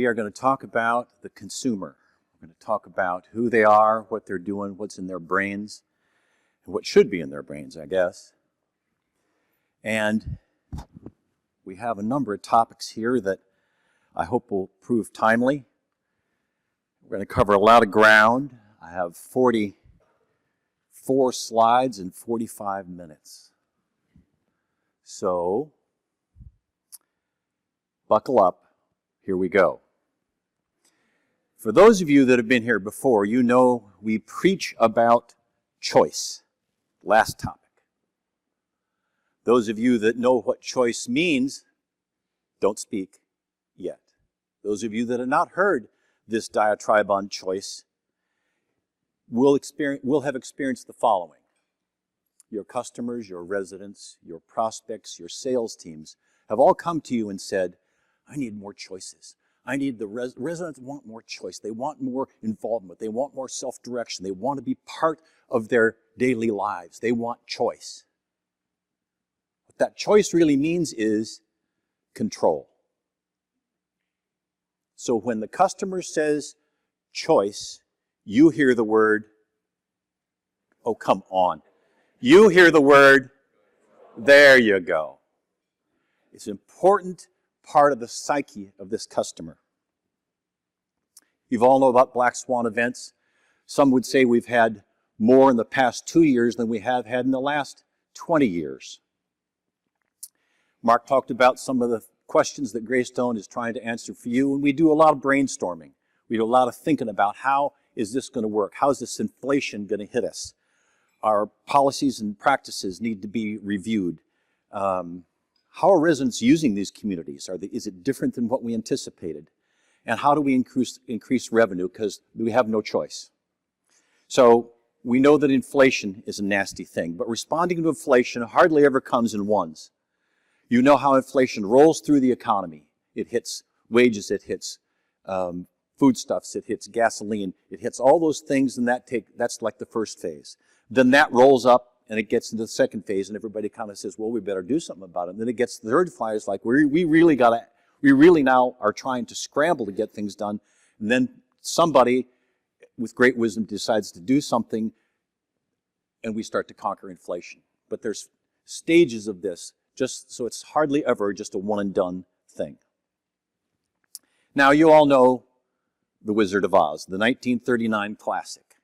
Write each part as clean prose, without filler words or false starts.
we are going to talk about the consumer. We're going to talk about who they are, what they're doing, what's in their brains, and what should be in their brains, I guess. And we have a number of topics here that I hope will prove timely. We're going to cover a lot of ground. I have 44 slides in 45 minutes. So, buckle up. Here we go. For those of you that have been here before, you know we preach about choice. Last topic. Those of you that know what choice means, don't speak yet. Those of you that have not heard this diatribe on choice will have experienced the following. Your customers, your residents, your prospects, your sales teams have all come to you and said, I need more choices. I need the residents want more choice. They want more involvement. They want more self-direction. They want to be part of their daily lives. They want choice. What that choice really means is control. So when the customer says choice, you hear the word, oh, come on. You hear the word, there you go. It's an important part of the psyche of this customer. You all know about black swan events. Some would say we've had more in the past 2 years than we have had in the last 20 years. Mark talked about some of the questions that Greystone is trying to answer for you, and we do a lot of brainstorming. We do a lot of thinking about how is this going to work? How is this inflation going to hit us? Our policies and practices need to be reviewed. How are residents using these communities? Is it different than what we anticipated? And how do we increase revenue? Because we have no choice. So we know that inflation is a nasty thing, but responding to inflation hardly ever comes in ones. You know how inflation rolls through the economy. It hits wages, it hits foodstuffs, it hits gasoline, it hits all those things, and that's like the first phase. Then that rolls up, and it gets into the second phase, and everybody kind of says, well, we better do something about it. And then it gets to the third phase, like we really now are trying to scramble to get things done. And then somebody with great wisdom decides to do something, and we start to conquer inflation. But there's stages of this, just so it's hardly ever just a one and done thing. Now, you all know The Wizard of Oz, the 1939 classic.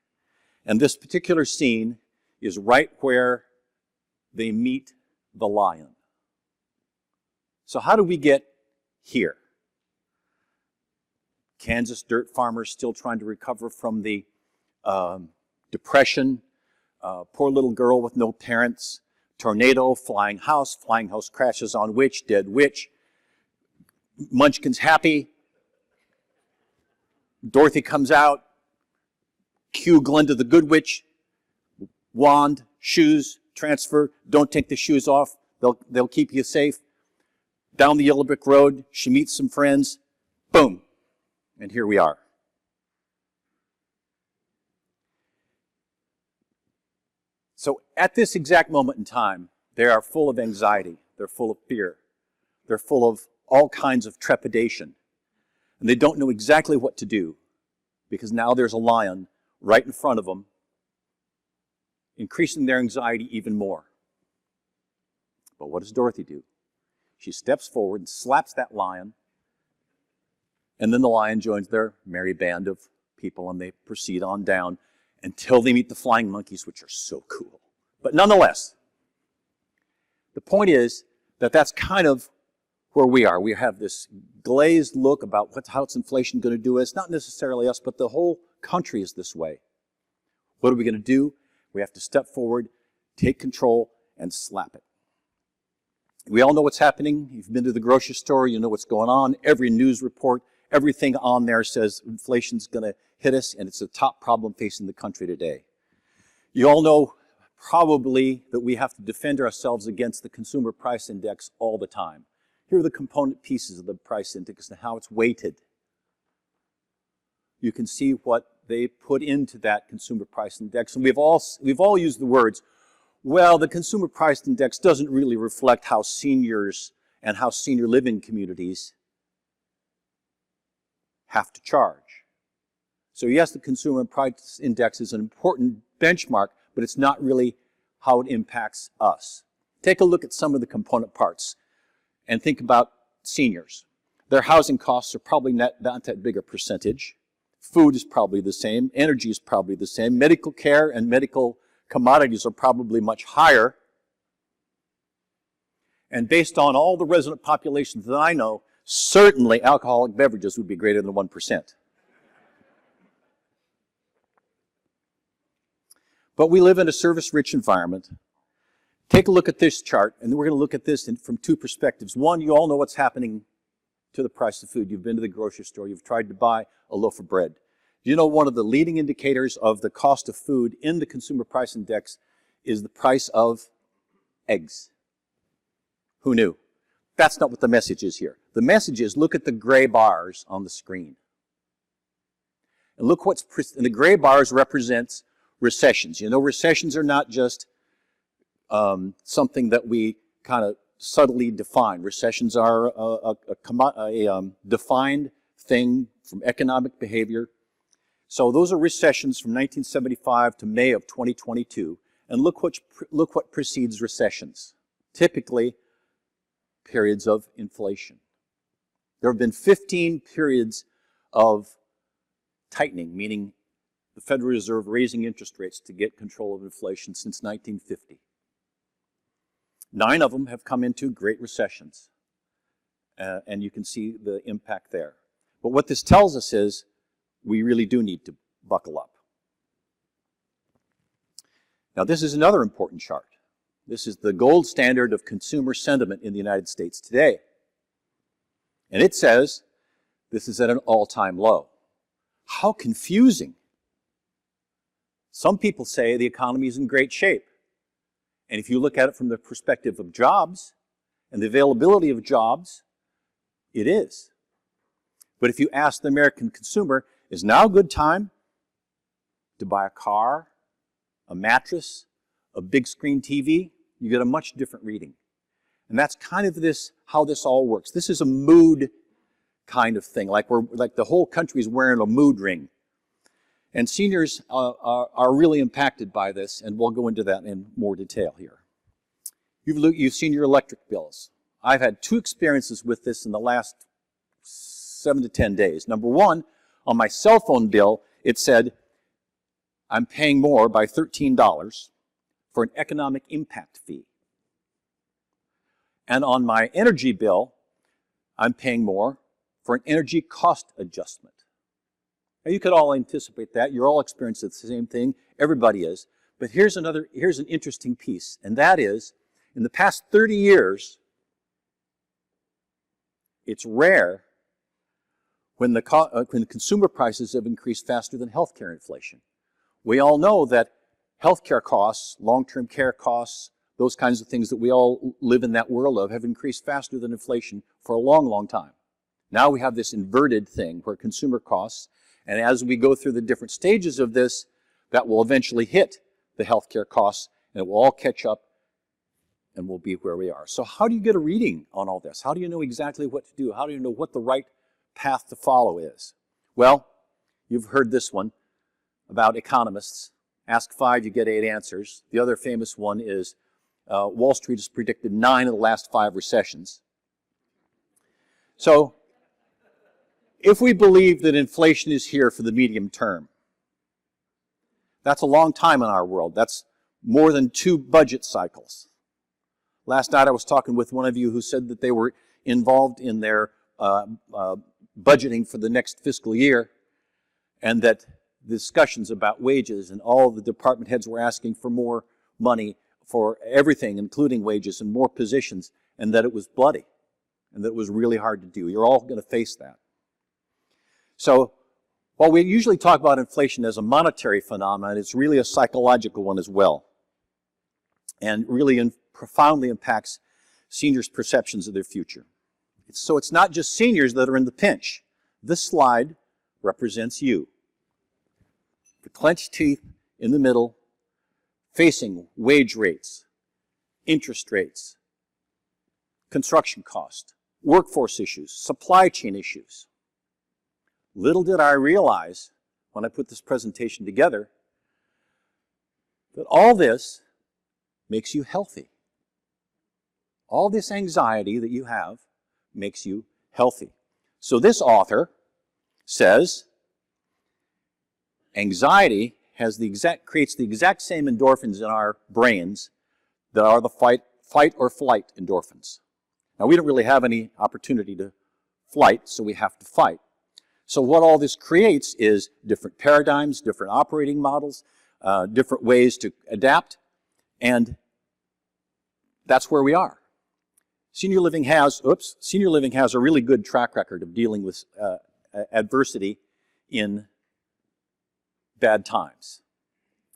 And this particular scene is right where they meet the lion. So how do we get here? Kansas dirt farmers still trying to recover from the depression, poor little girl with no parents, tornado, flying house crashes on witch, dead witch, Munchkin's happy, Dorothy comes out, cue Glinda the Good Witch, wand, shoes, transfer, don't take the shoes off, they'll keep you safe. Down the yellow brick road, she meets some friends, boom, and here we are. So at this exact moment in time, they are full of anxiety, they're full of fear, they're full of all kinds of trepidation, and they don't know exactly what to do, because now there's a lion right in front of them, increasing their anxiety even more. But what does Dorothy do? She steps forward and slaps that lion, and then the lion joins their merry band of people, and they proceed on down until they meet the flying monkeys, which are so cool. But nonetheless, the point is that that's kind of where we are. We have this glazed look about how's inflation going to do us. Not necessarily us, but the whole country is this way. What are we going to do? We have to step forward, take control, and slap it. We all know what's happening. You've been to the grocery store, you know what's going on. Every news report, everything on there says inflation's going to hit us, and it's a top problem facing the country today. You all know probably that we have to defend ourselves against the consumer price index all the time. Here are the component pieces of the price index and how it's weighted. You can see what they put into that consumer price index. And we've all used the words, well, the consumer price index doesn't really reflect how seniors and how senior living communities have to charge. So yes, the Consumer Price Index is an important benchmark, but it's not really how it impacts us. Take a look at some of the component parts and think about seniors. Their housing costs are probably not that big a percentage. Food is probably the same. Energy is probably the same. Medical care and medical commodities are probably much higher. And based on all the resident populations that I know, certainly alcoholic beverages would be greater than 1%. But we live in a service-rich environment. Take a look at this chart, and we're going to look at this from two perspectives. One, you all know what's happening to the price of food. You've been to the grocery store. You've tried to buy a loaf of bread. Do you know one of the leading indicators of the cost of food in the Consumer Price Index is the price of eggs? Who knew? That's not what the message is here. The message is, look at the gray bars on the screen. And look and the gray bars represents recessions. You know, recessions are not just something that we kind of subtly define. Recessions are a defined thing from economic behavior. So those are recessions from 1975 to May of 2022. And look what precedes recessions. Typically, periods of inflation. There have been 15 periods of tightening, meaning the Federal Reserve raising interest rates to get control of inflation since 1950. 9 of them have come into great recessions, and you can see the impact there. But what this tells us is we really do need to buckle up. Now, this is another important chart. This is the gold standard of consumer sentiment in the United States today. And it says this is at an all-time low. How confusing. Some people say the economy is in great shape. And if you look at it from the perspective of jobs and the availability of jobs, it is. But if you ask the American consumer, is now a good time to buy a car, a mattress, a big screen TV, you get a much different reading. And that's kind of how this all works. This is a mood kind of thing, like the whole country is wearing a mood ring. And seniors are really impacted by this, and we'll go into that in more detail here. You've seen your electric bills. I've had 2 experiences with this in the last 7 to 10 days. Number one, on my cell phone bill, it said, I'm paying more by $13 for an economic impact fee. And on my energy bill, I'm paying more for an energy cost adjustment. Now, you could all anticipate that. You're all experiencing the same thing. Everybody is. But here's an interesting piece, and that is, in the past 30 years, it's rare when the consumer prices have increased faster than healthcare inflation. We all know that healthcare costs, long-term care costs, those kinds of things that we all live in that world of have increased faster than inflation for a long, long time. Now we have this inverted thing where consumer costs, and as we go through the different stages of this, that will eventually hit the healthcare costs, and it will all catch up, and we'll be where we are. So how do you get a reading on all this? How do you know exactly what to do? How do you know what the right path to follow is? Well, you've heard this one about economists. Ask 5, you get 8 answers. The other famous one is Wall Street has predicted 9 of the last 5 recessions. So, if we believe that inflation is here for the medium term, that's a long time in our world. That's more than 2 budget cycles. Last night I was talking with one of you who said that they were involved in their budgeting for the next fiscal year, and that discussions about wages and all the department heads were asking for more money for everything, including wages and more positions, and that it was bloody and that it was really hard to do. You're all going to face that. So while we usually talk about inflation as a monetary phenomenon, it's really a psychological one as well, and really profoundly impacts seniors' perceptions of their future. So it's not just seniors that are in the pinch. This slide represents you. The clenched teeth in the middle, facing wage rates, interest rates, construction cost, workforce issues, supply chain issues. Little did I realize when I put this presentation together that all this makes you healthy. All this anxiety that you have makes you healthy. So this author says anxiety creates the exact same endorphins in our brains that are the fight or flight endorphins. Now, we don't really have any opportunity to flight, so we have to fight. So what all this creates is different paradigms, different operating models, different ways to adapt, and that's where we are. Senior living has a really good track record of dealing with adversity in bad times.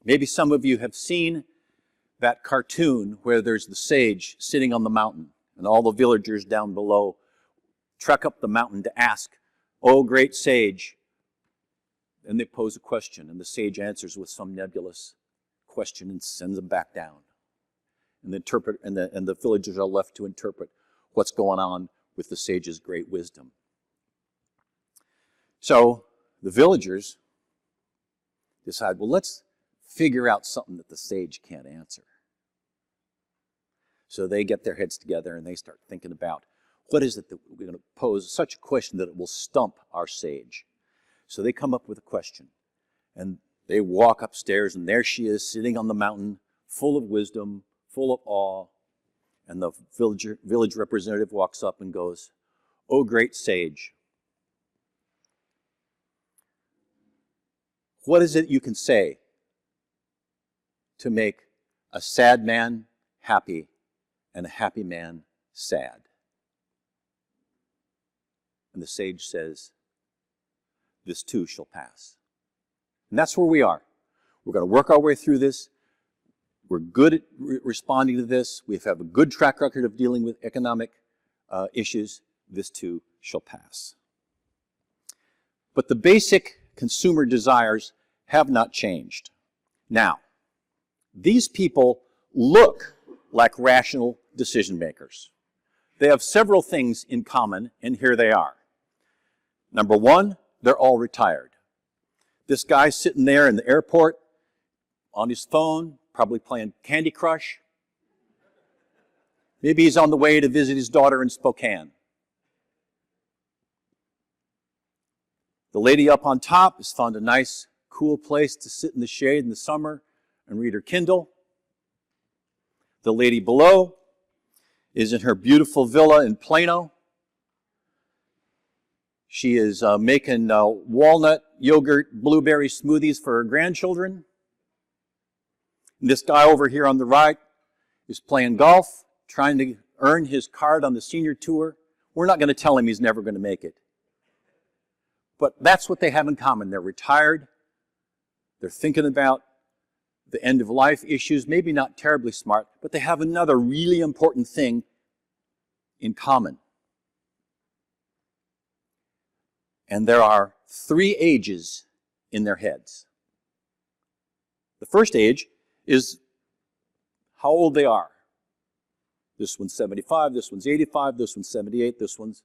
Maybe some of you have seen that cartoon where there's the sage sitting on the mountain and all the villagers down below trek up the mountain to ask, "Oh, great sage." And they pose a question, and the sage answers with some nebulous question and sends them back down. And the villagers are left to interpret what's going on with the sage's great wisdom. So the villagers decide, well, let's figure out something that the sage can't answer. So they get their heads together and they start thinking about what is it that we're going to pose such a question that it will stump our sage. So they come up with a question, and they walk upstairs, and there she is sitting on the mountain, full of wisdom, full of awe. And the village representative walks up and goes, "Oh, great sage, what is it you can say to make a sad man happy and a happy man sad?" And the sage says, "This too shall pass." And that's where we are. We're going to work our way through this. We're good at responding to this. We have a good track record of dealing with economic issues. This too shall pass. But the basic consumer desires have not changed. Now, these people look like rational decision makers. They have several things in common, and here they are. Number one, they're all retired. This guy's sitting there in the airport on his phone, probably playing Candy Crush. Maybe he's on the way to visit his daughter in Spokane. The lady up on top has found a nice, cool place to sit in the shade in the summer and read her Kindle. The lady below is in her beautiful villa in Plano. She is making walnut, yogurt, blueberry smoothies for her grandchildren. And this guy over here on the right is playing golf, trying to earn his card on the senior tour. We're not going to tell him he's never going to make it. But that's what they have in common. They're retired. They're thinking about the end of life issues, maybe not terribly smart, but they have another really important thing in common. And there are 3 ages in their heads. The first age is how old they are. This one's 75, this one's 85, this one's 78, this one's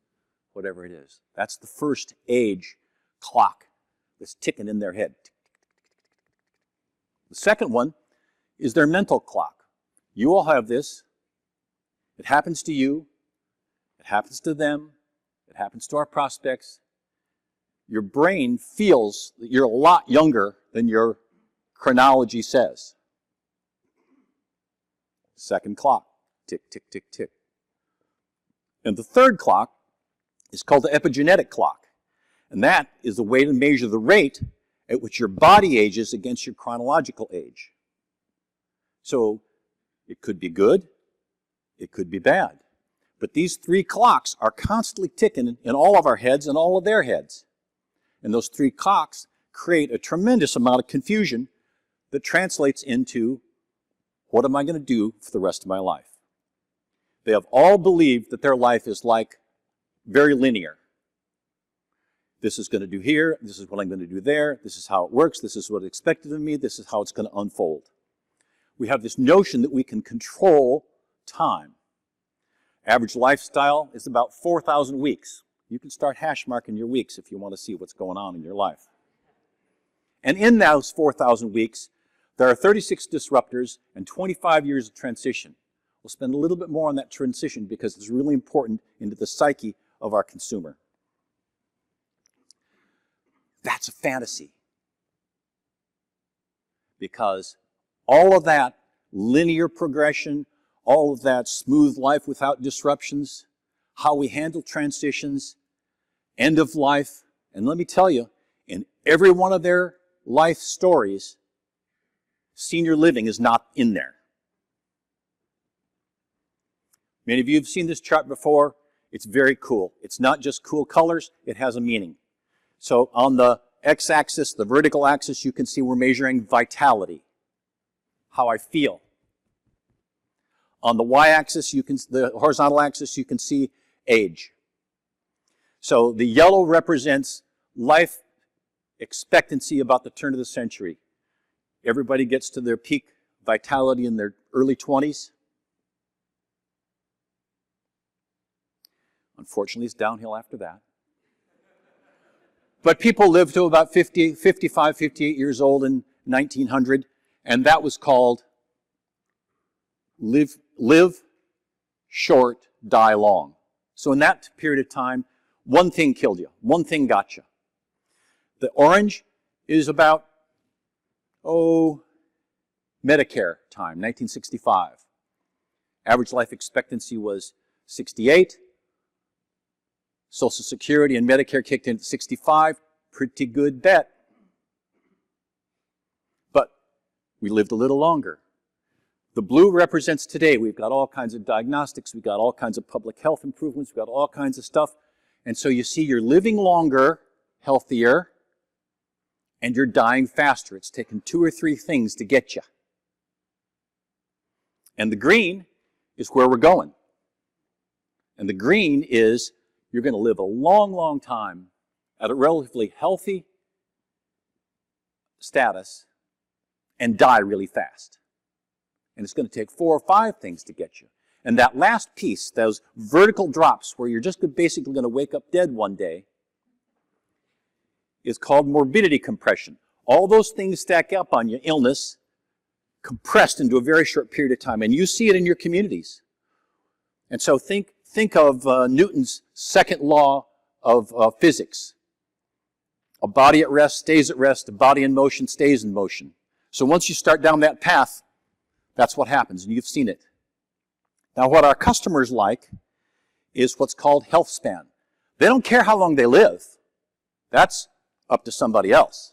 whatever it is. That's the first age clock that's ticking in their head. The second one is their mental clock. You all have this. It happens to you. It happens to them. It happens to our prospects. Your brain feels that you're a lot younger than your chronology says. Second clock. Tick, tick, tick, tick. And the third clock is called the epigenetic clock. And that is the way to measure the rate at which your body ages against your chronological age. So it could be good, it could be bad. But these 3 clocks are constantly ticking in all of our heads and all of their heads. And those 3 clocks create a tremendous amount of confusion that translates into, what am I going to do for the rest of my life? They have all believed that their life is like very linear. This is going to do here, this is what I'm going to do there, this is how it works, this is what's expected of me, this is how it's going to unfold. We have this notion that we can control time. Average lifestyle is about 4,000 weeks. You can start hash marking your weeks if you want to see what's going on in your life. And in those 4,000 weeks, there are 36 disruptors and 25 years of transition. We'll spend a little bit more on that transition because it's really important into the psyche of our consumer. That's a fantasy. Because all of that linear progression, all of that smooth life without disruptions, how we handle transitions, end of life, and let me tell you, in every one of their life stories, senior living is not in there. Many of you have seen this chart before. It's very cool. It's not just cool colors, it has a meaning. So on the x-axis, the vertical axis, you can see we're measuring vitality, how I feel. On the y-axis, the horizontal axis, you can see age. So the yellow represents life expectancy about the turn of the century. Everybody gets to their peak vitality in their early 20s. Unfortunately, it's downhill after that. But people lived to about 50, 55, 58 years old in 1900, and that was called live short, die long. So in that period of time, one thing killed you. One thing got you. The orange is about, Medicare time, 1965. Average life expectancy was 68. Social Security and Medicare kicked in at 65. Pretty good bet. But we lived a little longer. The blue represents today. We've got all kinds of diagnostics. We've got all kinds of public health improvements. We've got all kinds of stuff. And so you see you're living longer, healthier, and you're dying faster. It's taken 2 or 3 things to get you. And the green is where we're going. And the green is you're going to live a long, long time at a relatively healthy status and die really fast. And it's going to take 4 or 5 things to get you. And that last piece, those vertical drops where you're just basically going to wake up dead one day, is called morbidity compression. All those things stack up on you, illness, compressed into a very short period of time. And you see it in your communities. And so think of Newton's second law of physics. A body at rest stays at rest. A body in motion stays in motion. So once you start down that path, that's what happens, and you've seen it. Now, what our customers like is what's called health span. They don't care how long they live. That's up to somebody else.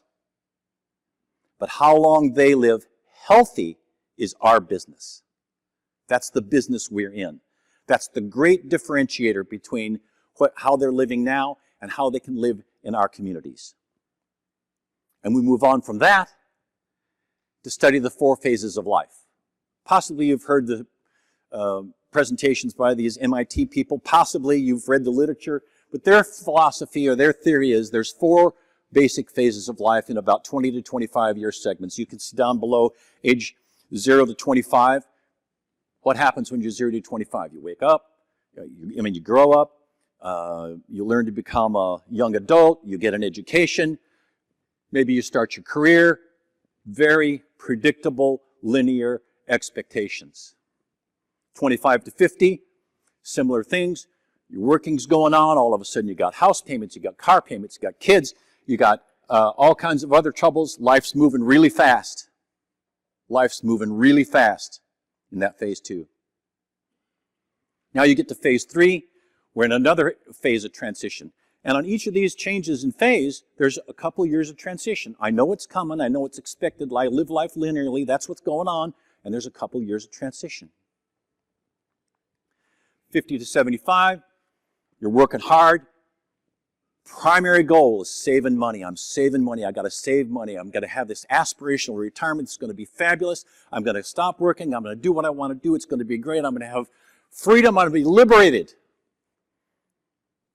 But how long they live healthy is our business. That's the business we're in. That's the great differentiator between how they're living now and how they can live in our communities. And we move on from that to study the 4 phases of life. Possibly you've heard the presentations by these MIT people. Possibly you've read the literature. But their philosophy or their theory is there's 4 basic phases of life in about 20 to 25 year segments. You can see down below age 0 to 25. What happens when you're 0 to 25? You wake up, you grow up, you learn to become a young adult, you get an education, maybe you start your career. Very predictable, linear expectations. 25 to 50, similar things. Your working's going on, all of a sudden you got house payments, you got car payments, you got kids, you got all kinds of other troubles. Life's moving really fast. Life's moving really fast in that phase 2. Now you get to phase 3. We're in another phase of transition. And on each of these changes in phase, there's a couple years of transition. I know it's coming. I know it's expected. I live life linearly. That's what's going on. And there's a couple years of transition. 50 to 75, you're working hard. Primary goal is saving money. I'm saving money. I got to save money. I'm going to have this aspirational retirement. It's going to be fabulous. I'm going to stop working. I'm going to do what I want to do. It's going to be great. I'm going to have freedom. I'm going to be liberated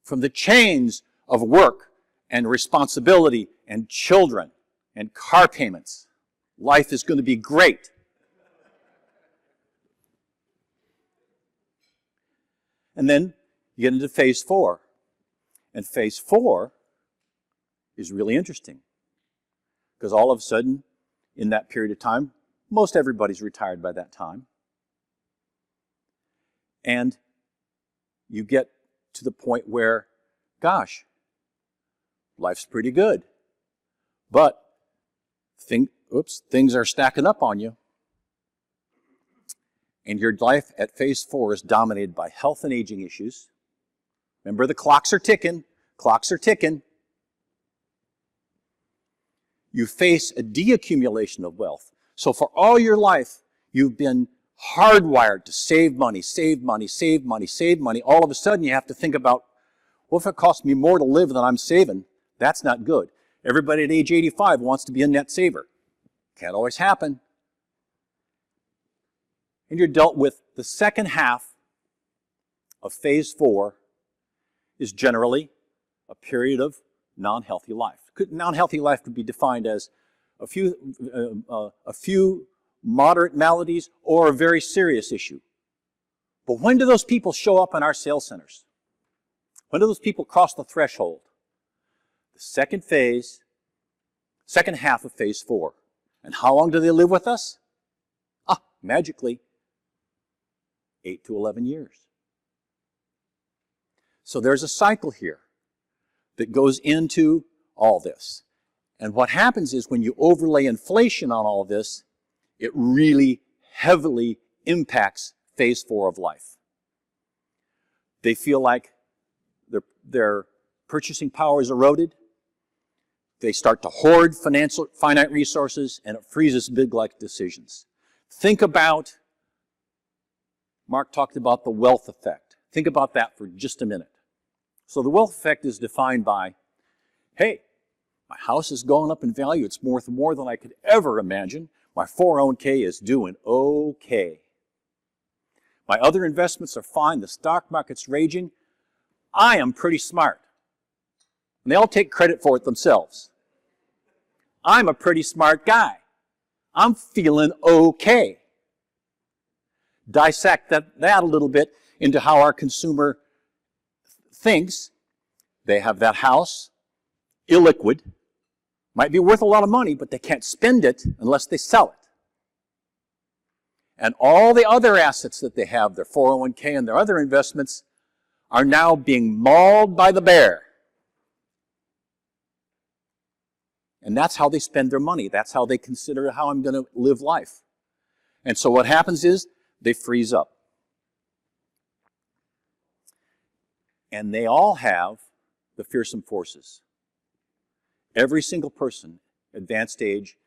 from the chains of work and responsibility and children and car payments. Life is going to be great. And then you get into phase 4. And phase 4 is really interesting because all of a sudden, in that period of time, most everybody's retired by that time. And you get to the point where, gosh, life's pretty good. But things are stacking up on you. And your life at phase 4 is dominated by health and aging issues. Remember, the clocks are ticking. Clocks are ticking. You face a deaccumulation of wealth. So for all your life, you've been hardwired to save money, save money, save money, save money. All of a sudden, you have to think about, well, if it costs me more to live than I'm saving, that's not good. Everybody at age 85 wants to be a net saver. Can't always happen. And you're dealt with the second half of phase 4 is generally a period of non-healthy life. Non-healthy life could be defined as a few moderate maladies or a very serious issue. But when do those people show up in our sales centers? When do those people cross the threshold? The second half of phase 4. And how long do they live with us? Magically, 8 to 11 years. So there's a cycle here that goes into all this. And what happens is when you overlay inflation on all this, it really heavily impacts phase 4 of life. They feel like their purchasing power is eroded. They start to hoard finite resources, and it freezes big life decisions. Think about, Mark talked about the wealth effect. Think about that for just a minute. So the wealth effect is defined by, hey, my house is going up in value. It's worth more than I could ever imagine. My 401k is doing okay. My other investments are fine. The stock market's raging. I am pretty smart. And they all take credit for it themselves. I'm a pretty smart guy. I'm feeling okay. Dissect that a little bit into how our consumer thinks. They have that house, illiquid, might be worth a lot of money, but they can't spend it unless they sell it. And all the other assets that they have, their 401k and their other investments, are now being mauled by the bear. And that's how they spend their money. That's how they consider how I'm going to live life. And so what happens is they freeze up. And they all have the fearsome forces. Every single person, advanced age,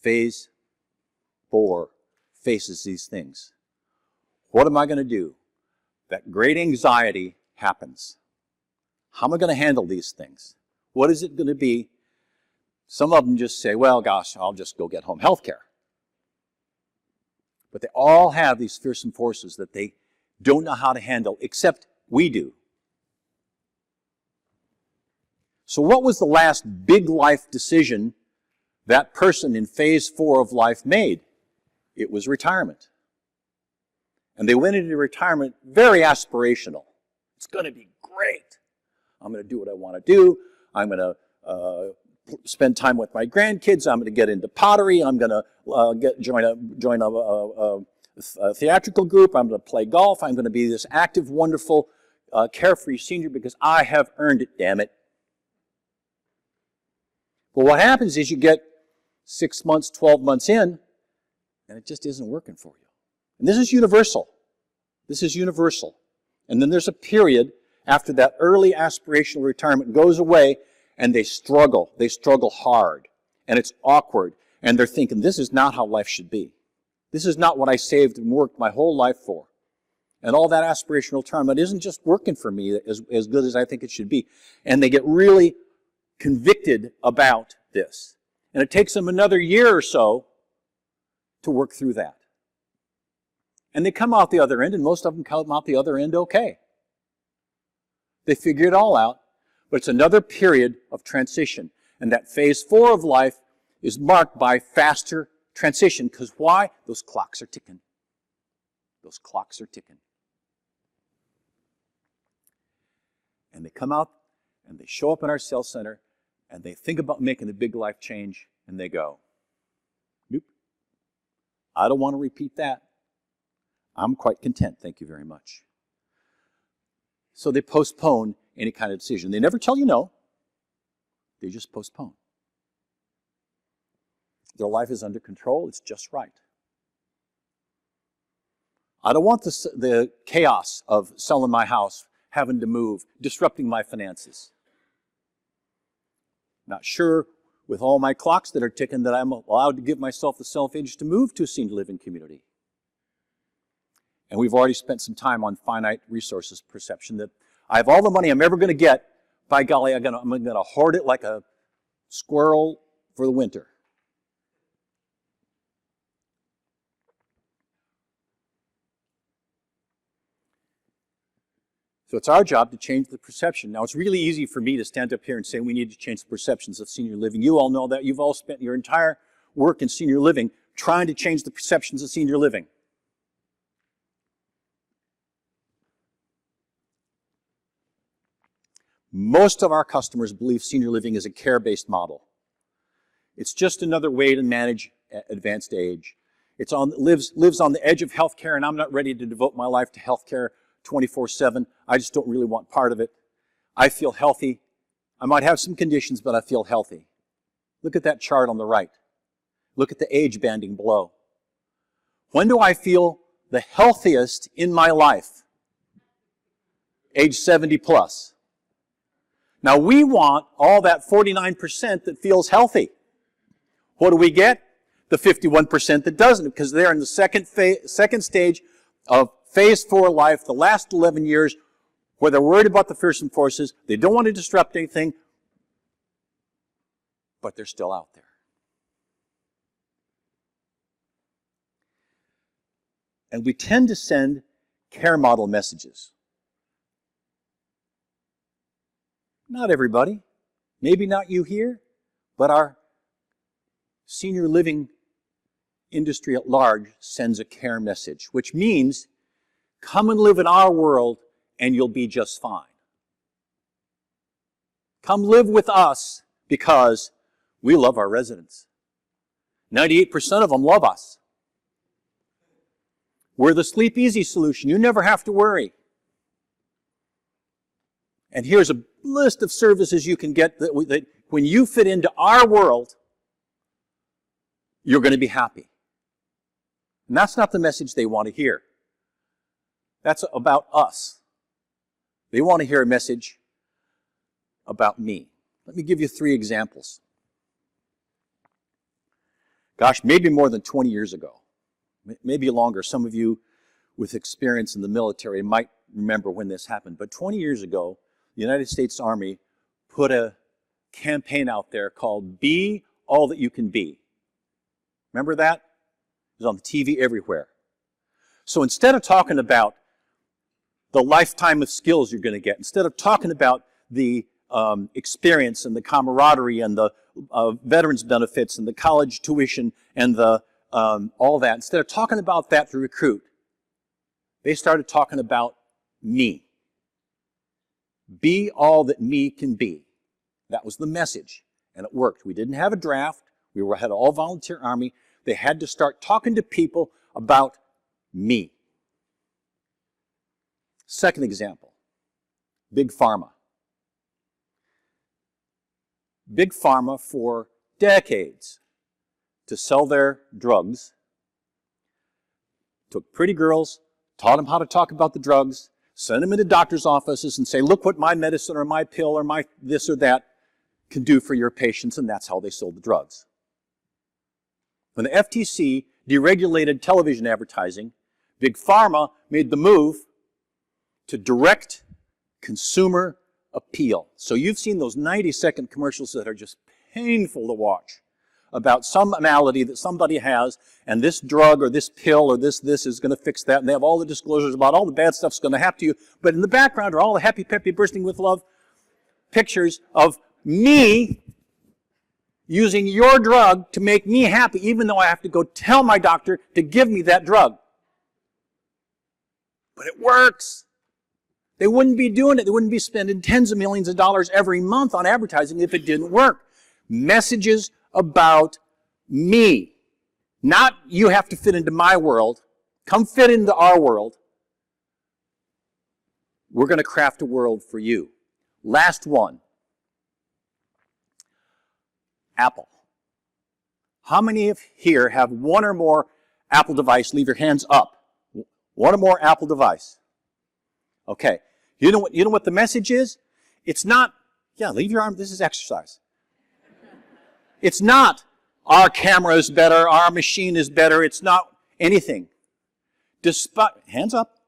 phase 4, faces these things. What am I going to do? That great anxiety happens. How am I going to handle these things? What is it going to be? Some of them just say, well, gosh, I'll just go get home health care. But they all have these fearsome forces that they don't know how to handle, except we do. So what was the last big life decision that person in phase 4 of life made? It was retirement. And they went into retirement very aspirational. It's going to be great. I'm going to do what I want to do. I'm going to spend time with my grandkids. I'm going to get into pottery. I'm going to join a theatrical group. I'm going to play golf. I'm going to be this active, wonderful, carefree senior because I have earned it, damn it. But what happens is you get 6 months, 12 months in, and it just isn't working for you. And this is universal. This is universal. And then there's a period after that early aspirational retirement goes away, and they struggle. They struggle hard. And it's awkward. And they're thinking, this is not how life should be. This is not what I saved and worked my whole life for. And all that aspirational retirement isn't just working for me as good as I think it should be. And they get really convicted about this. And it takes them another year or so to work through that. And they come out the other end, and most of them come out the other end okay. They figure it all out, but it's another period of transition. And that phase 4 of life is marked by faster transition. Because why? Those clocks are ticking. Those clocks are ticking. And they come out, and they show up in our sales center, and they think about making a big life change, and they go, nope, I don't want to repeat that. I'm quite content, thank you very much. So they postpone any kind of decision. They never tell you no. They just postpone. Their life is under control. It's just right. I don't want the chaos of selling my house, having to move, disrupting my finances. Not sure with all my clocks that are ticking that I'm allowed to give myself the self-image to move to a senior living community. And we've already spent some time on finite resources perception that I have all the money I'm ever going to get. By golly, I'm going to hoard it like a squirrel for the winter. So it's our job to change the perception. Now, it's really easy for me to stand up here and say we need to change the perceptions of senior living. You all know that. You've all spent your entire work in senior living trying to change the perceptions of senior living. Most of our customers believe senior living is a care-based model. It's just another way to manage advanced age. It lives on the edge of healthcare, and I'm not ready to devote my life to healthcare 24/7. I just don't really want part of it. I feel healthy. I might have some conditions, but I feel healthy. Look at that chart on the right. Look at the age banding below. When do I feel the healthiest in my life? Age 70 plus. Now we want all that 49% that feels healthy. What do we get? The 51% that doesn't, because they're in the second stage of phase 4 life, the last 11 years, where they're worried about the fearsome forces. They don't want to disrupt anything, but they're still out there. And we tend to send care model messages. Not everybody, maybe not you here, but our senior living industry at large sends a care message, which means come and live in our world and you'll be just fine. Come live with us because we love our residents. 98% of them love us. We're the sleep easy solution. You never have to worry. And here's a list of services you can get that when you fit into our world, you're going to be happy. And that's not the message they want to hear. That's about us. They want to hear a message about me. Let me give you 3 examples. Gosh, maybe more than 20 years ago, maybe longer. Some of you with experience in the military might remember when this happened. But 20 years ago, the United States Army put a campaign out there called Be All That You Can Be. Remember that? It was on the TV everywhere. So instead of talking about the lifetime of skills you're going to get, instead of talking about the experience and the camaraderie and the veterans benefits and the college tuition and the all that, instead of talking about that to recruit, they started talking about me. Be all that me can be. That was the message, and it worked. We didn't have a draft. We had an all-volunteer army. They had to start talking to people about me. Second example, Big Pharma. Big Pharma for decades to sell their drugs took pretty girls, taught them how to talk about the drugs, send them into doctor's offices and say, look what my medicine or my pill or my this or that can do for your patients, and that's how they sold the drugs. When the FTC deregulated television advertising, Big Pharma made the move to direct consumer appeal. So you've seen those 90-second commercials that are just painful to watch about some malady that somebody has, and this drug or this pill or this is going to fix that, and they have all the disclosures about all the bad stuff's going to happen to you, but in the background are all the happy, peppy, bursting with love pictures of me using your drug to make me happy, even though I have to go tell my doctor to give me that drug. But it works. They wouldn't be doing it. They wouldn't be spending tens of millions of dollars every month on advertising if it didn't work. Messages about me. Not you have to fit into my world. Come fit into our world. We're going to craft a world for you. Last one. Apple. How many of here have one or more Apple device? Leave your hands up. One or more Apple device. Okay. You know what the message is? It's not, yeah, leave your arm, this is exercise. It's not, our camera is better, our machine is better, it's not anything. Hands up.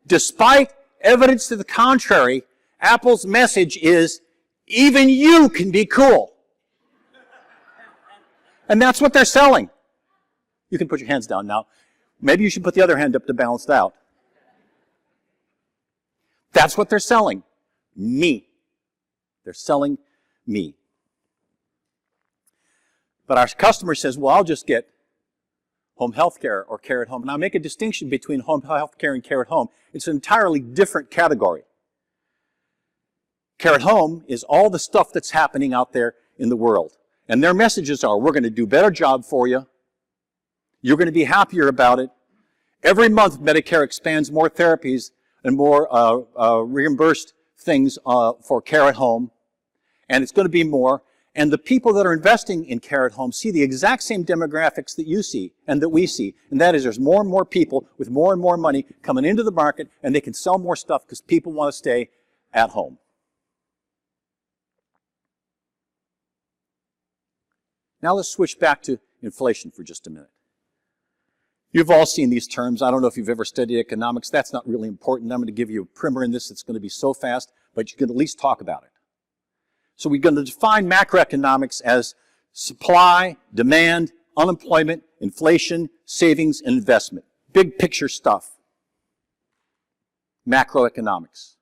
Despite evidence to the contrary, Apple's message is, even you can be cool. And that's what they're selling. You can put your hands down now. Maybe you should put the other hand up to balance it out. That's what they're selling. Me. They're selling me. But our customer says, well, I'll just get home health care or care at home. And I make a distinction between home health care and care at home. It's an entirely different category. Care at home is all the stuff that's happening out there in the world. And their messages are, we're going to do a better job for you. You're going to be happier about it. Every month, Medicare expands more therapies and more reimbursed things for care at home. And it's going to be more. And the people that are investing in care at home see the exact same demographics that you see and that we see. And that is there's more and more people with more and more money coming into the market, and they can sell more stuff because people want to stay at home. Now let's switch back to inflation for just a minute. You've all seen these terms. I don't know if you've ever studied economics. That's not really important. I'm going to give you a primer in this that's going to be so fast, but you can at least talk about it. So we're going to define macroeconomics as supply, demand, unemployment, inflation, savings, and investment. Big picture stuff. Macroeconomics.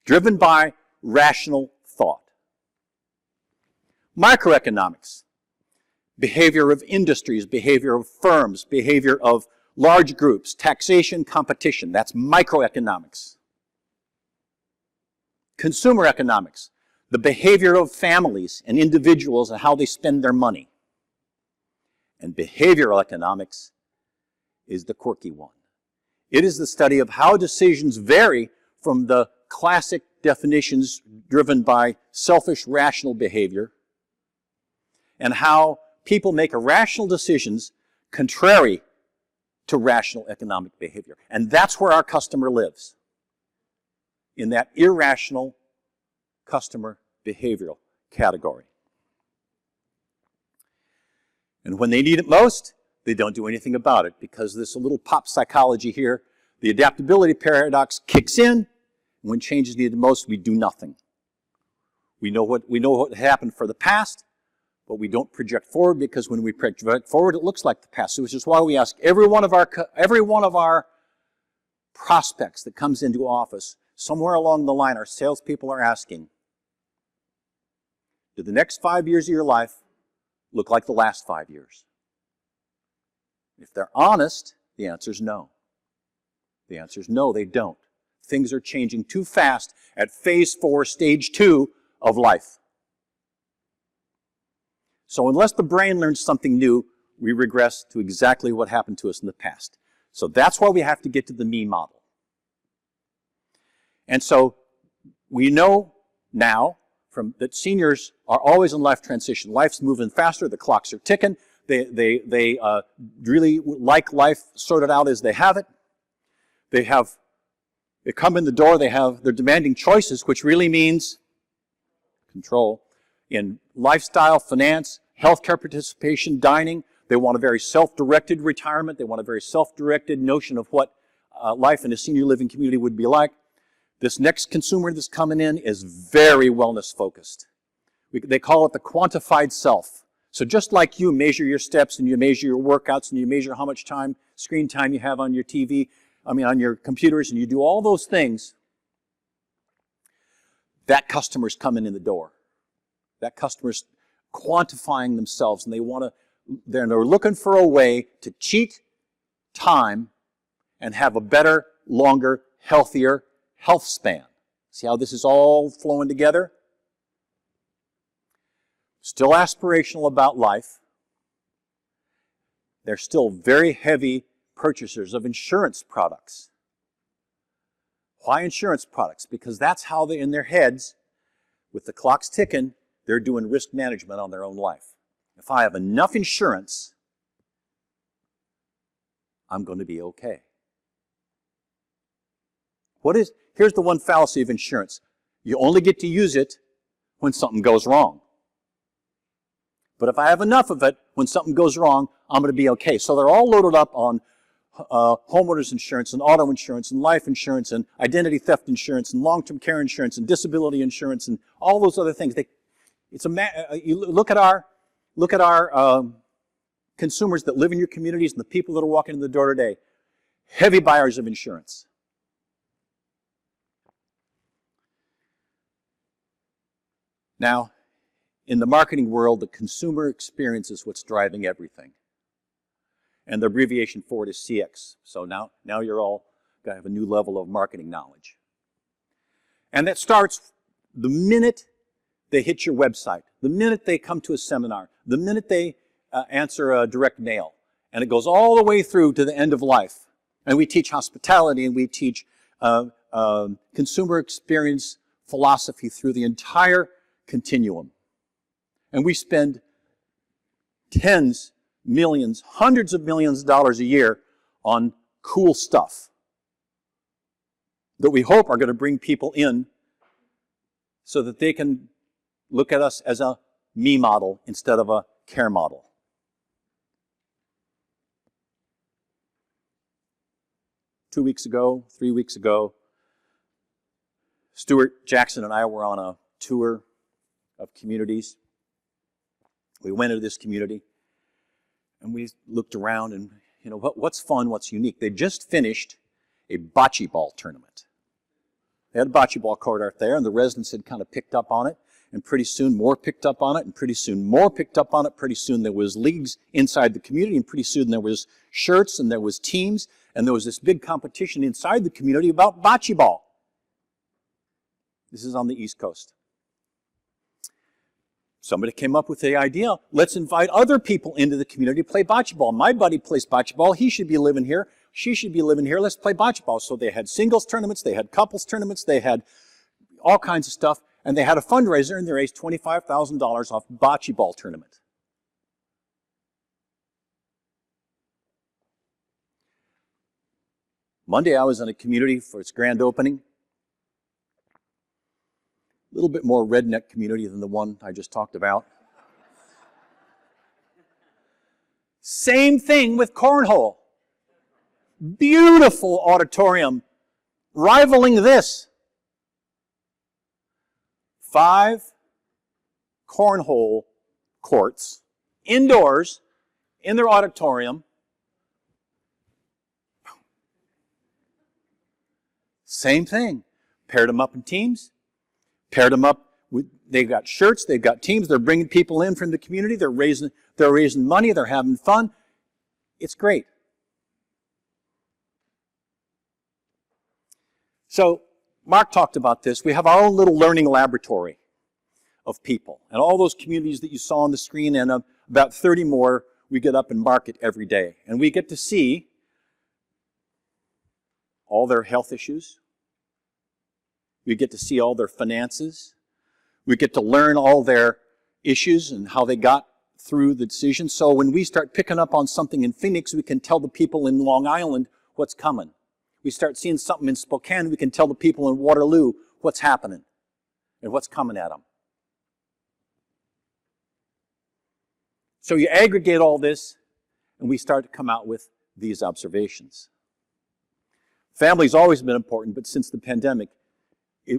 Driven by rational thought. Microeconomics. Behavior of industries, behavior of firms, behavior of large groups, taxation, competition. That's microeconomics. Consumer economics. The behavior of families and individuals and how they spend their money. And behavioral economics is the quirky one. It is the study of how decisions vary from the classic definitions driven by selfish, rational behavior, and how people make irrational decisions contrary to rational economic behavior. And that's where our customer lives, in that irrational customer behavioral category. And when they need it most, they don't do anything about it, because there's a little pop psychology here. The adaptability paradox kicks in. When change is needed most, we do nothing. We know what happened for the past, but we don't project forward, because when we project forward, it looks like the past. So which is why we ask every one of our prospects that comes into office, somewhere along the line, our salespeople are asking, do the next 5 years of your life look like the last 5 years? If they're honest, the answer is no. The answer is no, they don't. Things are changing too fast at phase 4, stage 2 of life. So unless the brain learns something new, we regress to exactly what happened to us in the past. So that's why we have to get to the me model. And so we know now that seniors are always in life transition. Life's moving faster, the clocks are ticking. They really like life sorted out as they have it. They come in the door, they're demanding choices, which really means control in lifestyle, finance, healthcare participation, dining. They want a very self-directed retirement. They want a very self-directed notion of what life in a senior living community would be like. This next consumer that's coming in is very wellness focused. They call it the quantified self. So just like you measure your steps and you measure your workouts and you measure how much screen time you have on your TV, on your computers, and you do all those things, that customer's coming in the door. That customer's quantifying themselves, and they're looking for a way to cheat time and have a better, longer, healthier health span. See how this is all flowing together? Still aspirational about life. They're still very heavy purchasers of insurance products. Why insurance products? Because that's how they, in their heads, with the clocks ticking, they're doing risk management on their own life. If I have enough insurance, I'm going to be okay. Here's the one fallacy of insurance. You only get to use it when something goes wrong. But if I have enough of it, when something goes wrong, I'm going to be okay. So they're all loaded up on homeowners insurance and auto insurance and life insurance and identity theft insurance and long-term care insurance and disability insurance and all those other things. You look at our consumers that live in your communities and the people that are walking in the door today. Heavy buyers of insurance. Now, in the marketing world, the consumer experience is what's driving everything. And the abbreviation for it is CX. So now you're all going to have a new level of marketing knowledge. And that starts the minute they hit your website, the minute they come to a seminar, the minute they answer a direct mail. And it goes all the way through to the end of life. And we teach hospitality and we teach consumer experience philosophy through the entire continuum. And we spend tens, millions, hundreds of millions of dollars a year on cool stuff that we hope are going to bring people in so that they can look at us as a me model instead of a care model. Three weeks ago, Stuart Jackson and I were on a tour of communities. We went into this community and we looked around and, what's fun, what's unique. They just finished a bocce ball tournament. They had a bocce ball court out there and the residents had kind of picked up on it, and pretty soon more picked up on it, and pretty soon more picked up on it. Pretty soon there was leagues inside the community, and pretty soon there was shirts and there was teams, and there was this big competition inside the community about bocce ball. This is on the East Coast. Somebody came up with the idea, let's invite other people into the community to play bocce ball. My buddy plays bocce ball. He should be living here. She should be living here. Let's play bocce ball. So they had singles tournaments. They had couples tournaments. They had all kinds of stuff. And they had a fundraiser, and they raised $25,000 off bocce ball tournament. Monday, I was in a community for its grand opening. A little bit more redneck community than the one I just talked about. Same thing with cornhole. Beautiful auditorium, rivaling this. 5 cornhole courts, indoors, in their auditorium. Same thing. Paired them up in teams. Paired them up with, they've got shirts, they've got teams, they're bringing people in from the community, they're raising money, they're having fun. It's great. So, Mark talked about this. We have our own little learning laboratory of people. And all those communities that you saw on the screen and about 30 more, we get up and market every day. And we get to see all their health issues. We get to see all their finances. We get to learn all their issues and how they got through the decision. So when we start picking up on something in Phoenix, we can tell the people in Long Island what's coming. We start seeing something in Spokane, we can tell the people in Waterloo what's happening and what's coming at them. So you aggregate all this, and we start to come out with these observations. Family's always been important, but since the pandemic,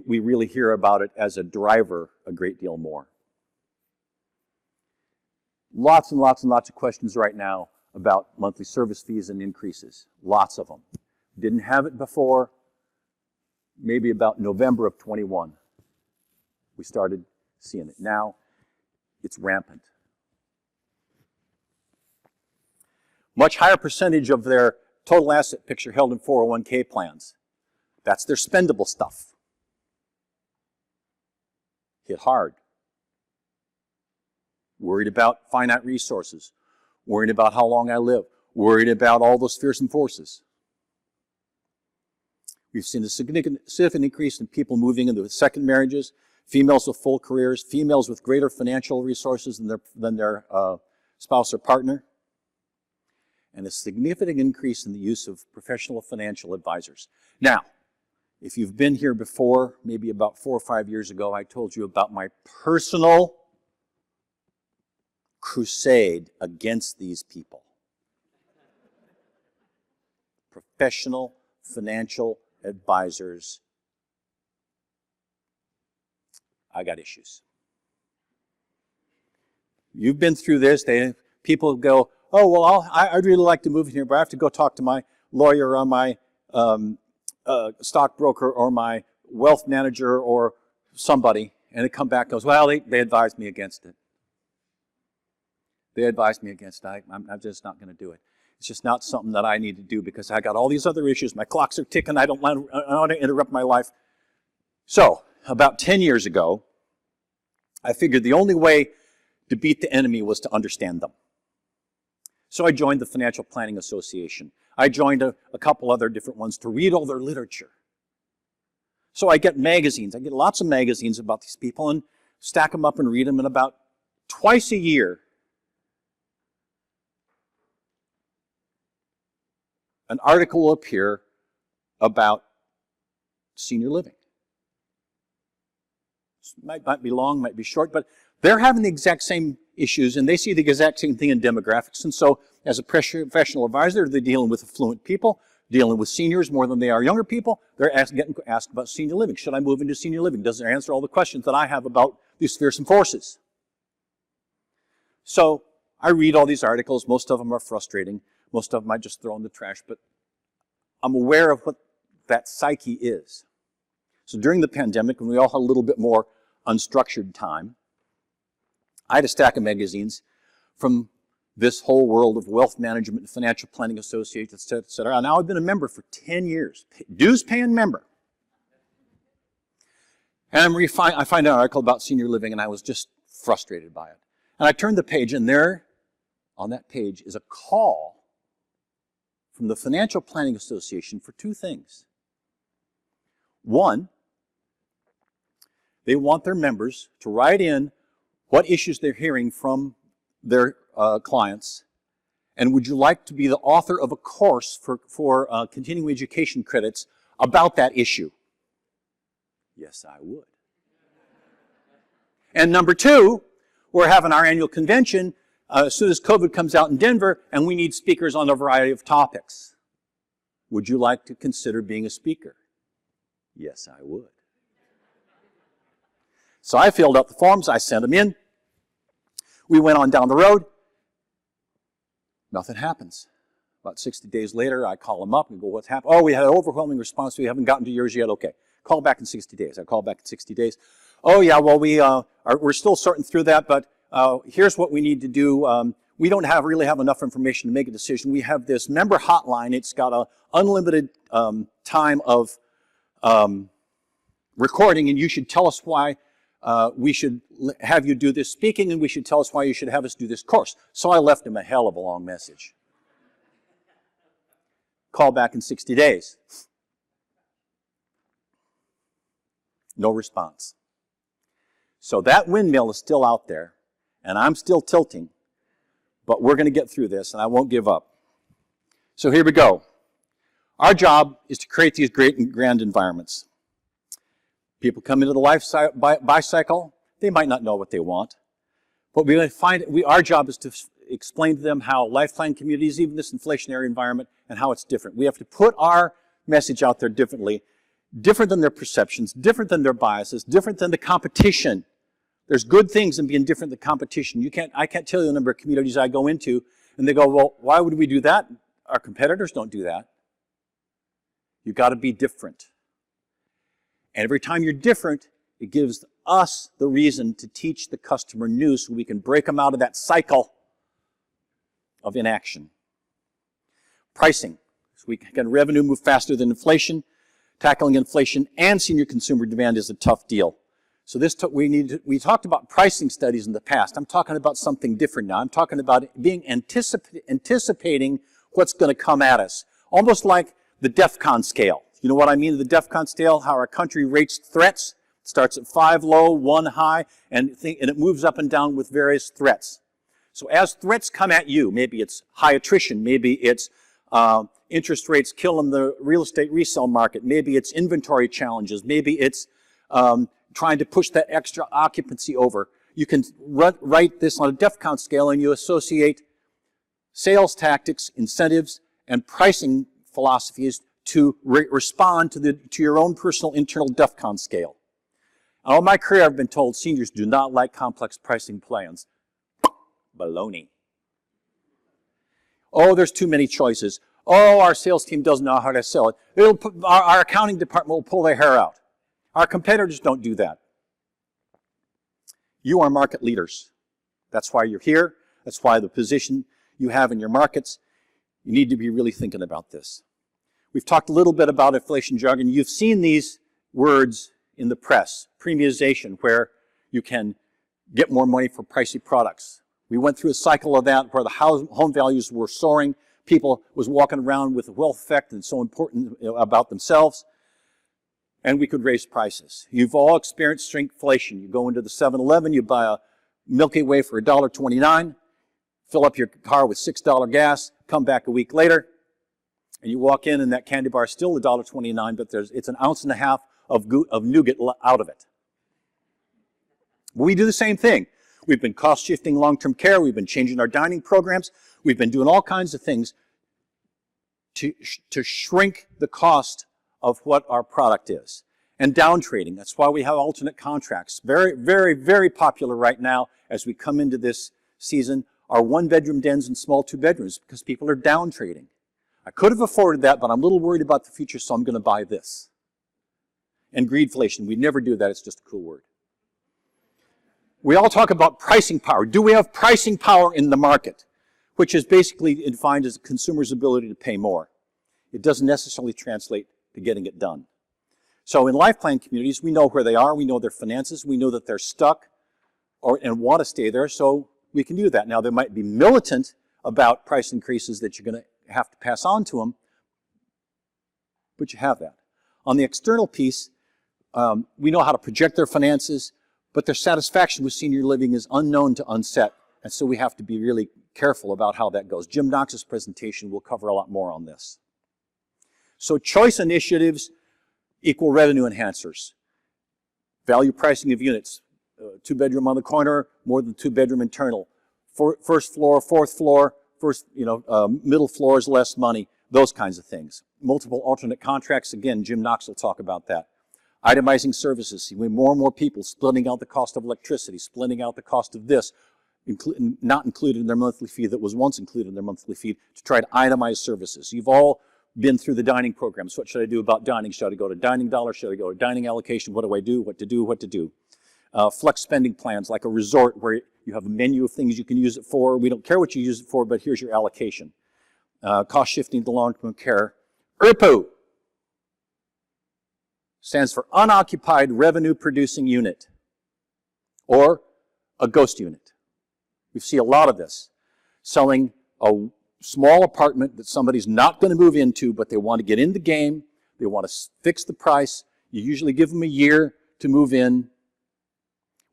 we really hear about it as a driver a great deal more. Lots and lots and lots of questions right now about monthly service fees and increases. Lots of them. Didn't have it before, maybe about November of 21. We started seeing it. Now, it's rampant. Much higher percentage of their total asset picture held in 401k plans. That's their spendable stuff. Hit hard. Worried about finite resources. Worried about how long I live. Worried about all those fearsome forces. We've seen a significant increase in people moving into second marriages, females with full careers, females with greater financial resources than their spouse or partner, and a significant increase in the use of professional financial advisors. Now, if you've been here before, maybe about 4 or 5 years ago, I told you about my personal crusade against these people. Professional financial advisors. I got issues. You've been through this. People go, oh, well, I'd really like to move in here, but I have to go talk to my lawyer or my stockbroker or my wealth manager or somebody, and they come back and goes, well, they advised me against it. They advised me against it. I'm just not going to do it. It's just not something that I need to do because I got all these other issues. My clocks are ticking. I don't want to interrupt my life. So, about 10 years ago, I figured the only way to beat the enemy was to understand them. So I joined the Financial Planning Association. I joined a couple other different ones to read all their literature. So I get magazines. I get lots of magazines about these people and stack them up and read them. And about twice a year, an article will appear about senior living. Might be long, might be short, but they're having the exact same issues, and they see the exact same thing in demographics. And so, as a professional advisor, they're dealing with affluent people, dealing with seniors more than they are younger people. They're getting asked about senior living. Should I move into senior living? Does it answer all the questions that I have about these fearsome forces? So, I read all these articles. Most of them are frustrating. Most of them I just throw in the trash, but I'm aware of what that psyche is. So during the pandemic, when we all had a little bit more unstructured time, I had a stack of magazines from this whole world of wealth management and financial planning associations, et cetera. Now I've been a member for 10 years, dues-paying member. And I find an article about senior living, and I was just frustrated by it. And I turned the page, and there, on that page, is a call from the Financial Planning Association for two things. One, they want their members to write in what issues they're hearing from their clients, and would you like to be the author of a course for continuing education credits about that issue? Yes, I would. And number two, we're having our annual convention as soon as COVID comes out in Denver, and we need speakers on a variety of topics. Would you like to consider being a speaker? Yes, I would. So I filled out the forms, I sent them in. We went on down the road. Nothing happens. About 60 days later, I call them up and go, what's happened? Oh, we had an overwhelming response. We haven't gotten to yours yet. Okay. Call back in 60 days. I call back in 60 days. Oh, yeah, well, we're still sorting through that, but here's what we need to do. We don't really have enough information to make a decision. We have this member hotline. It's got an unlimited time of recording, and you should tell us why we should have you do this speaking, and we should tell us why you should have us do this course. So I left him a hell of a long message. Call back in 60 days. No response. So that windmill is still out there, and I'm still tilting, but we're going to get through this, and I won't give up. So here we go. Our job is to create these great and grand environments. People come into the life cycle, they might not know what they want. But our job is to explain to them how lifetime communities, even this inflationary environment, and how it's different. We have to put our message out there differently, different than their perceptions, different than their biases, different than the competition. There's good things in being different than competition. I can't tell you the number of communities I go into, and they go, well, why would we do that? Our competitors don't do that. You've got to be different. And every time you're different, it gives us the reason to teach the customer new so we can break them out of that cycle of inaction. Pricing. So we can revenue move faster than inflation. Tackling inflation and senior consumer demand is a tough deal. So we talked about pricing studies in the past. I'm talking about something different now. I'm talking about anticipating what's going to come at us. Almost like the DEFCON scale. You know what I mean? The DEFCON scale, how our country rates threats. It starts at 5 low, 1 high, and it moves up and down with various threats. So as threats come at you, maybe it's high attrition, maybe it's interest rates killing the real estate resale market, maybe it's inventory challenges, maybe it's trying to push that extra occupancy over. You can write this on a DEFCON scale and you associate sales tactics, incentives, and pricing philosophies to respond to your own personal internal DEFCON scale. All my career I've been told seniors do not like complex pricing plans. Baloney. Oh, there's too many choices. Oh, our sales team doesn't know how to sell it. Our accounting department will pull their hair out. Our competitors don't do that. You are market leaders. That's why you're here. That's why the position you have in your markets. You need to be really thinking about this. We've talked a little bit about inflation jargon. You've seen these words in the press. Premiumization, where you can get more money for pricey products. We went through a cycle of that where the home values were soaring. People was walking around with a wealth effect and so important about themselves. And we could raise prices. You've all experienced shrinkflation. You go into the 7-Eleven, you buy a Milky Way for $1.29, fill up your car with $6 gas, come back a week later, and you walk in and that candy bar is still $1.29, but it's an ounce and a half of nougat out of it. We do the same thing. We've been cost shifting long-term care. We've been changing our dining programs. We've been doing all kinds of things to shrink the cost of what our product is. And down trading. That's why we have alternate contracts. Very, very, very popular right now as we come into this season are 1-bedroom dens and small 2-bedrooms because people are down trading. I could have afforded that, but I'm a little worried about the future, so I'm going to buy this. And greedflation. We never do that. It's just a cool word. We all talk about pricing power. Do we have pricing power in the market? Which is basically defined as a consumer's ability to pay more. It doesn't necessarily translate to getting it done. So in life plan communities, we know where they are, we know their finances, we know that they're stuck and want to stay there, so we can do that. Now, they might be militant about price increases that you're going to have to pass on to them, but you have that. On the external piece, we know how to project their finances, but their satisfaction with senior living is unknown to unset, and so we have to be really careful about how that goes. Jim Knox's presentation will cover a lot more on this. So choice initiatives equal revenue enhancers. Value pricing of units. 2-bedroom on the corner, more than 2-bedroom internal. First floor, fourth floor, middle floor is less money. Those kinds of things. Multiple alternate contracts. Again, Jim Knox will talk about that. Itemizing services. See, more and more people splitting out the cost of electricity, splitting out the cost of this, not included in their monthly fee that was once included in their monthly fee, to try to itemize services. You've all been through the dining programs. What should I do about dining? Should I go to dining dollar? Should I go to dining allocation? What do I do? What to do? What to do? Flex spending plans, like a resort where you have a menu of things you can use it for. We don't care what you use it for, but here's your allocation. Cost shifting to long-term care. URPU stands for unoccupied revenue producing unit, or a ghost unit. We see a lot of this. Selling a small apartment that somebody's not going to move into, but they want to get in the game. They want to fix the price. You usually give them a year to move in.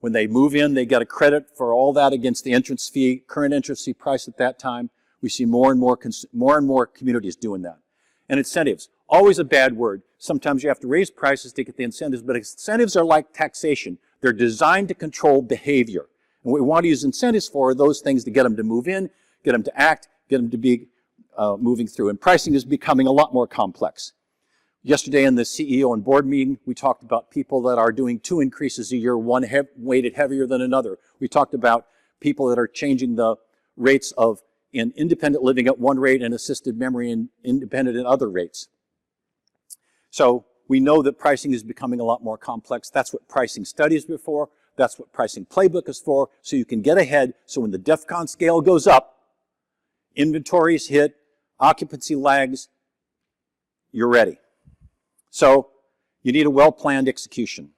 When they move in, they get a credit for all that against the entrance fee, current entrance fee price at that time. We see more and more communities doing that. And incentives, always a bad word. Sometimes you have to raise prices to get the incentives, but incentives are like taxation. They're designed to control behavior. And what we want to use incentives for are those things to get them to move in, get them to act, get them to be moving through. And pricing is becoming a lot more complex. Yesterday in the CEO and board meeting, we talked about people that are doing 2 increases a year, one weighted heavier than another. We talked about people that are changing the rates of in independent living at one rate and assisted memory and independent at other rates. So we know that pricing is becoming a lot more complex. That's what pricing studies are for. That's what pricing playbook is for. So you can get ahead. So when the DEFCON scale goes up, inventories hit, occupancy lags, you're ready. So You need a well-planned execution.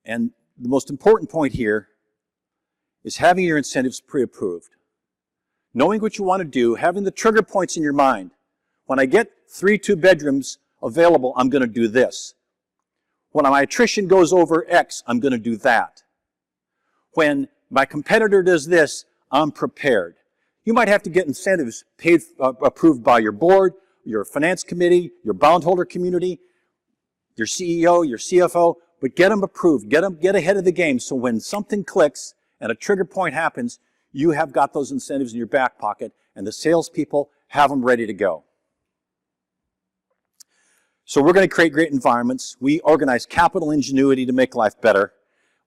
And the most important point here is having your incentives pre-approved. Knowing what you want to do, having the trigger points in your mind. When I get 3 2-bedrooms available, I'm going to do this. When my attrition goes over X, I'm going to do that. When my competitor does this, I'm prepared. You might have to get incentives approved by your board, your finance committee, your bondholder community, your CEO, your CFO, but get them approved. Get ahead of the game so when something clicks and a trigger point happens, you have got those incentives in your back pocket and the salespeople have them ready to go. So we're going to create great environments. We organize capital ingenuity to make life better.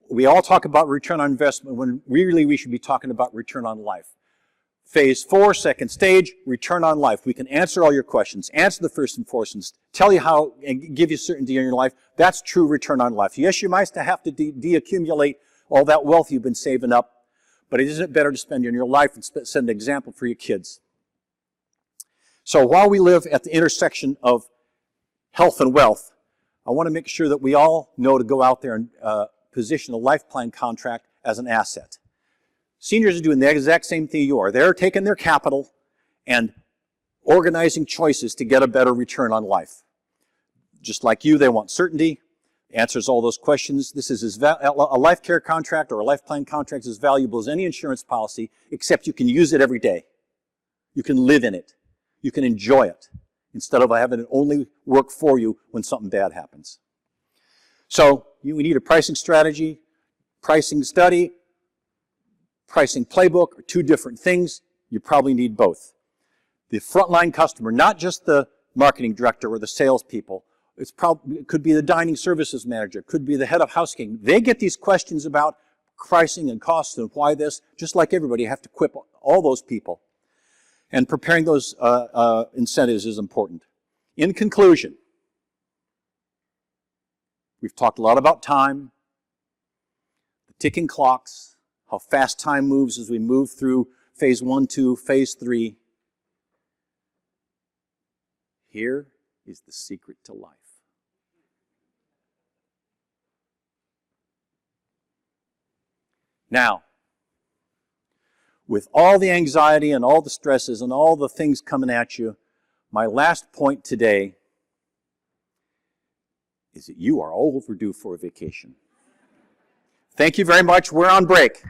We all talk about return on investment when really we should be talking about return on life. Phase 4, second stage, return on life. We can answer all your questions, answer the first enforcements, tell you how, and give you certainty in your life. That's true return on life. Yes, you might have to deaccumulate all that wealth you've been saving up, but isn't it better to spend in your life and set an example for your kids? So while we live at the intersection of health and wealth, I want to make sure that we all know to go out there and position a life plan contract as an asset. Seniors are doing the exact same thing you are. They're taking their capital and organizing choices to get a better return on life. Just like you, they want certainty, answers all those questions. This is a life care contract or a life plan contract is as valuable as any insurance policy, except you can use it every day. You can live in it. You can enjoy it, instead of having it only work for you when something bad happens. So we need a pricing strategy, pricing study, pricing playbook are 2 different things. You probably need both. The frontline customer, not just the marketing director or the salespeople, it could be the dining services manager, could be the head of housekeeping. They get these questions about pricing and costs and why this, just like everybody. You have to equip all those people. And preparing those incentives is important. In conclusion, we've talked a lot about time, the ticking clocks, how fast time moves as we move through phase 1, 2, phase 3. Here is the secret to life. Now, with all the anxiety and all the stresses and all the things coming at you, my last point today is that you are overdue for a vacation. Thank you very much. We're on break.